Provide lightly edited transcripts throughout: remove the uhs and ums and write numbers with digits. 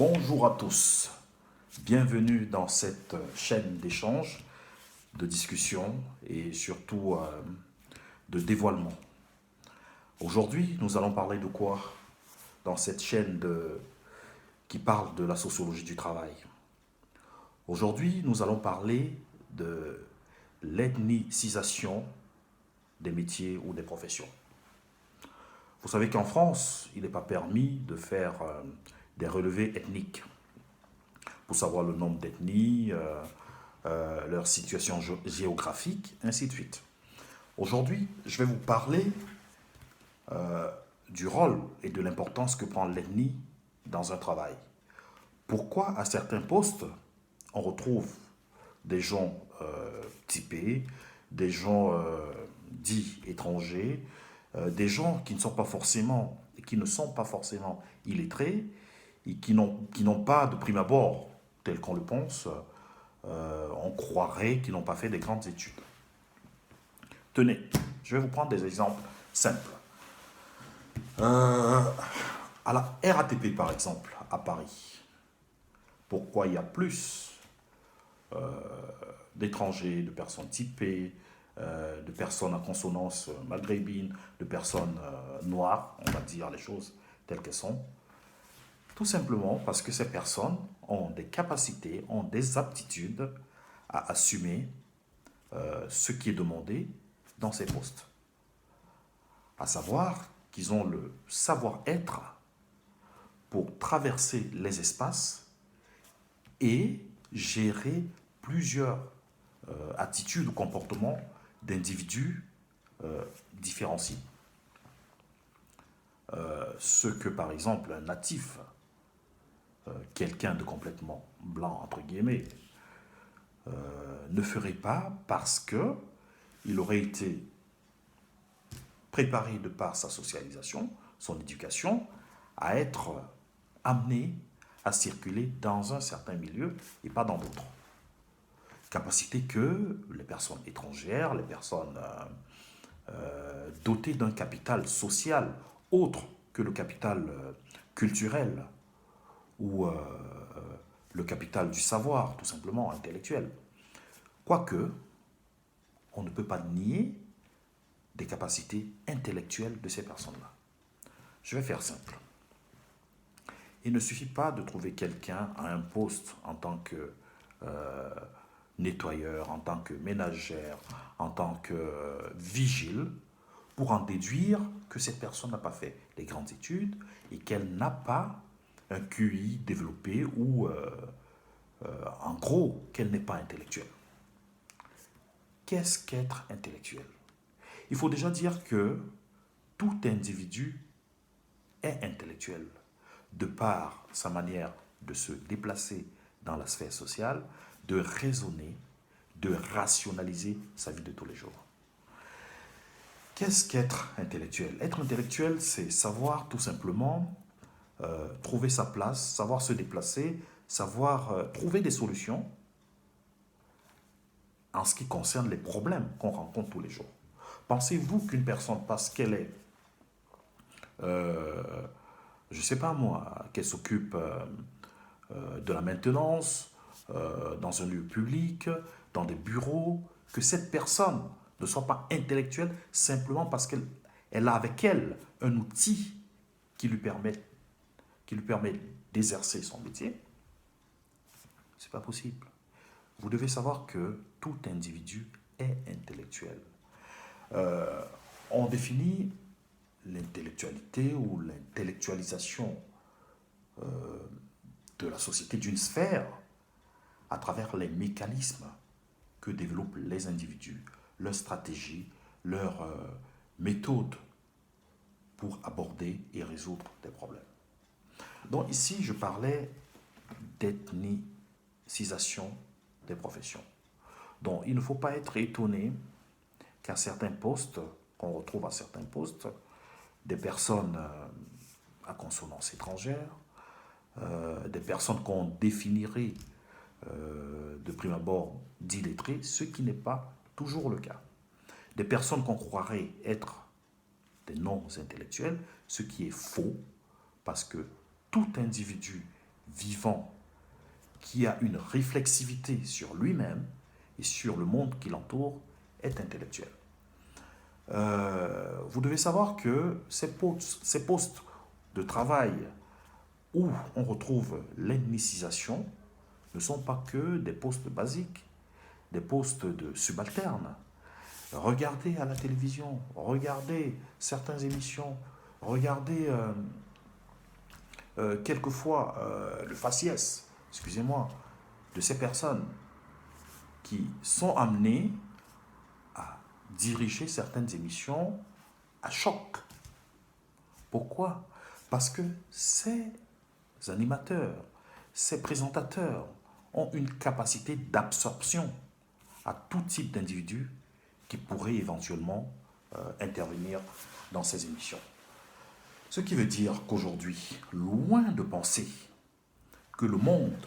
Bonjour à tous, bienvenue dans cette chaîne d'échange, de discussion et surtout de dévoilement. Aujourd'hui, nous allons parler de quoi dans cette chaîne qui parle de la sociologie du travail. Aujourd'hui, nous allons parler de l'ethnicisation des métiers ou des professions. Vous savez qu'en France, il n'est pas permis de faire des relevés ethniques pour savoir le nombre d'ethnies, leur situation géographique, ainsi de suite. Aujourd'hui, je vais vous parler du rôle et de l'importance que prend l'ethnie dans un travail. Pourquoi à certains postes, on retrouve des gens typés, des gens dits étrangers, des gens qui ne sont pas forcément illettrés et qui n'ont pas de prime abord, tel qu'on le pense, on croirait qu'ils n'ont pas fait des grandes études. Tenez, je vais vous prendre des exemples simples. À la RATP, par exemple, à Paris, pourquoi il y a plus d'étrangers, de personnes typées, de personnes à consonance maghrébine, de personnes noires, on va dire les choses telles qu'elles sont? Tout simplement parce que ces personnes ont des capacités, ont des aptitudes à assumer ce qui est demandé dans ces postes. À savoir qu'ils ont le savoir-être pour traverser les espaces et gérer plusieurs attitudes ou comportements d'individus différenciés. Ce que par exemple un natif, quelqu'un de complètement blanc entre guillemets, ne ferait pas parce que il aurait été préparé de par sa socialisation, son éducation, à être amené à circuler dans un certain milieu et pas dans d'autres. Capacité que les personnes étrangères, les personnes dotées d'un capital social autre que le capital culturel ou le capital du savoir, tout simplement intellectuel. Quoique, on ne peut pas nier des capacités intellectuelles de ces personnes-là. Je vais faire simple. Il ne suffit pas de trouver quelqu'un à un poste en tant que nettoyeur, en tant que ménagère, en tant que vigile, pour en déduire que cette personne n'a pas fait les grandes études et qu'elle n'a pas un QI développé ou en gros qu'elle n'est pas intellectuelle. Qu'est-ce qu'être intellectuel? Il faut déjà dire que tout individu est intellectuel de par sa manière de se déplacer dans la sphère sociale, de raisonner, de rationaliser sa vie de tous les jours. Qu'est-ce qu'être intellectuel? Être intellectuel, c'est savoir tout simplement trouver sa place, savoir se déplacer, savoir trouver des solutions en ce qui concerne les problèmes qu'on rencontre tous les jours. Pensez-vous qu'une personne, parce qu'elle est, je ne sais pas moi, qu'elle s'occupe de la maintenance dans un lieu public, dans des bureaux, que cette personne ne soit pas intellectuelle simplement parce qu'elle a avec elle un outil qui lui permet, d'exercer son métier? C'est pas possible. Vous devez savoir que tout individu est intellectuel. On définit l'intellectualité ou l'intellectualisation de la société d'une sphère à travers les mécanismes que développent les individus, leurs stratégies, leurs méthodes pour aborder et résoudre des problèmes. Donc ici, je parlais d'ethnicisation des professions. Donc il ne faut pas être étonné qu'à certains postes, qu'on retrouve à certains postes, des personnes à consonance étrangère, des personnes qu'on définirait de prime abord d'illettrés, ce qui n'est pas toujours le cas. Des personnes qu'on croirait être des non-intellectuels, ce qui est faux, parce que tout individu vivant, qui a une réflexivité sur lui-même et sur le monde qui l'entoure, est intellectuel. Vous devez savoir que ces postes de travail où on retrouve l'ethnicisation ne sont pas que des postes basiques, des postes de subalternes. Regardez à la télévision, regardez certaines émissions, regardez quelquefois le faciès, excusez-moi, de ces personnes qui sont amenées à diriger certaines émissions à choc. Pourquoi? Parce que ces animateurs, ces présentateurs ont une capacité d'absorption à tout type d'individus qui pourraient éventuellement intervenir dans ces émissions. Ce qui veut dire qu'aujourd'hui, loin de penser que le monde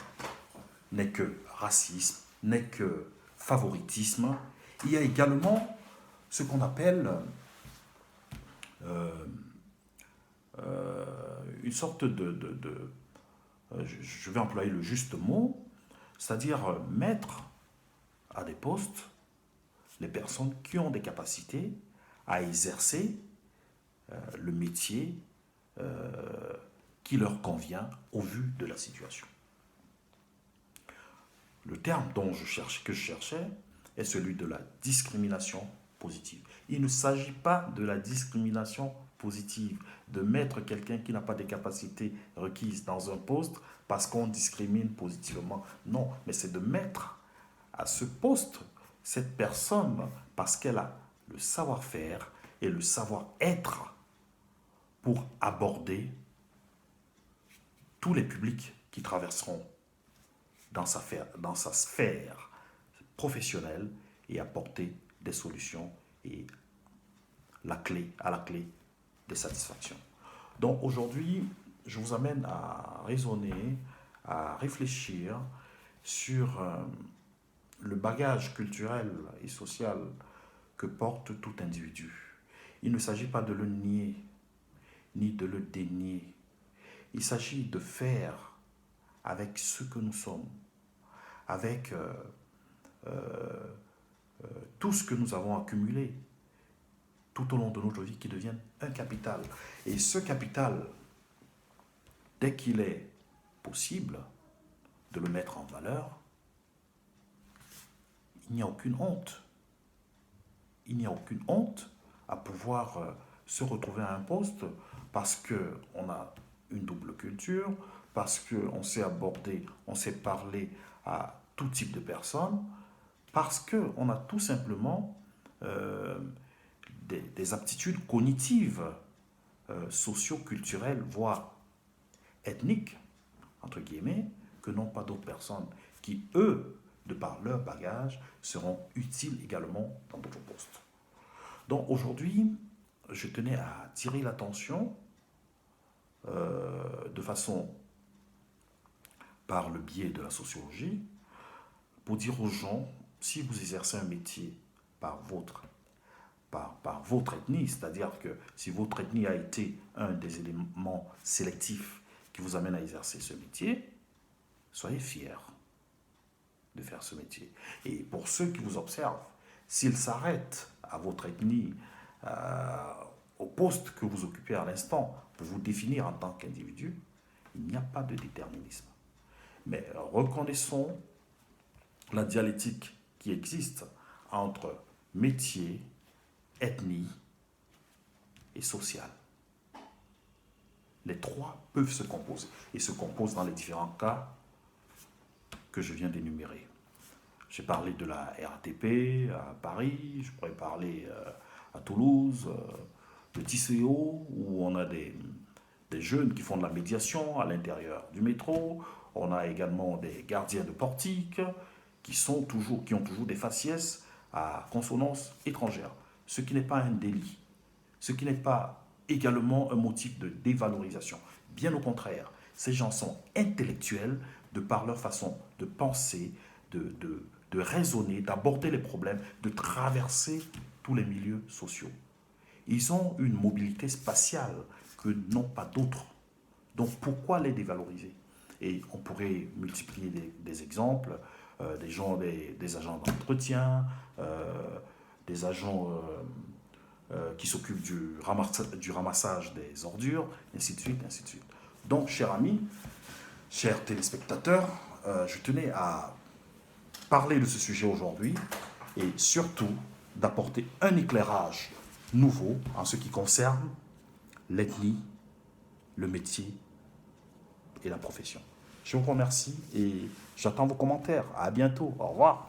n'est que racisme, n'est que favoritisme, il y a également ce qu'on appelle une sorte je vais employer le juste mot, c'est-à-dire mettre à des postes les personnes qui ont des capacités à exercer le métier qui leur convient au vu de la situation. Le terme que je cherchais est celui de la discrimination positive. Il ne s'agit pas de la discrimination positive, de mettre quelqu'un qui n'a pas des capacités requises dans un poste parce qu'on discrimine positivement. Non, mais c'est de mettre à ce poste cette personne parce qu'elle a le savoir-faire et le savoir-être pour aborder tous les publics qui traverseront dans sa sphère professionnelle et apporter des solutions et à la clé des satisfactions. Donc aujourd'hui, je vous amène à raisonner, à réfléchir sur le bagage culturel et social que porte tout individu. Il ne s'agit pas de le nier, ni de le dénier. Il s'agit de faire avec ce que nous sommes, avec tout ce que nous avons accumulé tout au long de notre vie qui devienne un capital. Et ce capital, dès qu'il est possible de le mettre en valeur, il n'y a aucune honte. Il n'y a aucune honte à pouvoir se retrouver à un poste parce qu'on a une double culture, parce qu'on sait aborder, on sait parler à tout type de personnes, parce qu'on a tout simplement des aptitudes cognitives, socio-culturelles, voire ethniques, entre guillemets, que n'ont pas d'autres personnes qui, eux, de par leur bagage, seront utiles également dans d'autres postes. Donc aujourd'hui, je tenais à attirer l'attention de façon par le biais de la sociologie pour dire aux gens, si vous exercez un métier par votre ethnie, c'est-à-dire que si votre ethnie a été un des éléments sélectifs qui vous amène à exercer ce métier, soyez fiers de faire ce métier. Et pour ceux qui vous observent, s'ils s'arrêtent à votre ethnie, au poste que vous occupez à l'instant, pour vous définir en tant qu'individu, il n'y a pas de déterminisme. Mais reconnaissons la dialectique qui existe entre métier, ethnie et social. Les trois peuvent se composer et se composent dans les différents cas que je viens d'énumérer. J'ai parlé de la RATP à Paris, je pourrais parler à Toulouse, de TCO, où on a des jeunes qui font de la médiation à l'intérieur du métro. On a également des gardiens de portique qui ont toujours des faciès à consonance étrangère, ce qui n'est pas un délit, ce qui n'est pas également un motif de dévalorisation. Bien au contraire, ces gens sont intellectuels de par leur façon de penser, de raisonner, d'aborder les problèmes, de traverser tous les milieux sociaux. Ils ont une mobilité spatiale que n'ont pas d'autres. Donc pourquoi les dévaloriser? Et on pourrait multiplier des exemples, des agents d'entretien, des agents qui s'occupent du ramassage des ordures, ainsi de suite, ainsi de suite. Donc, chers amis, chers téléspectateurs, je tenais à parler de ce sujet aujourd'hui et surtout d'apporter un éclairage nouveau en ce qui concerne l'ethnie, le métier et la profession. Je vous remercie et j'attends vos commentaires. À bientôt. Au revoir.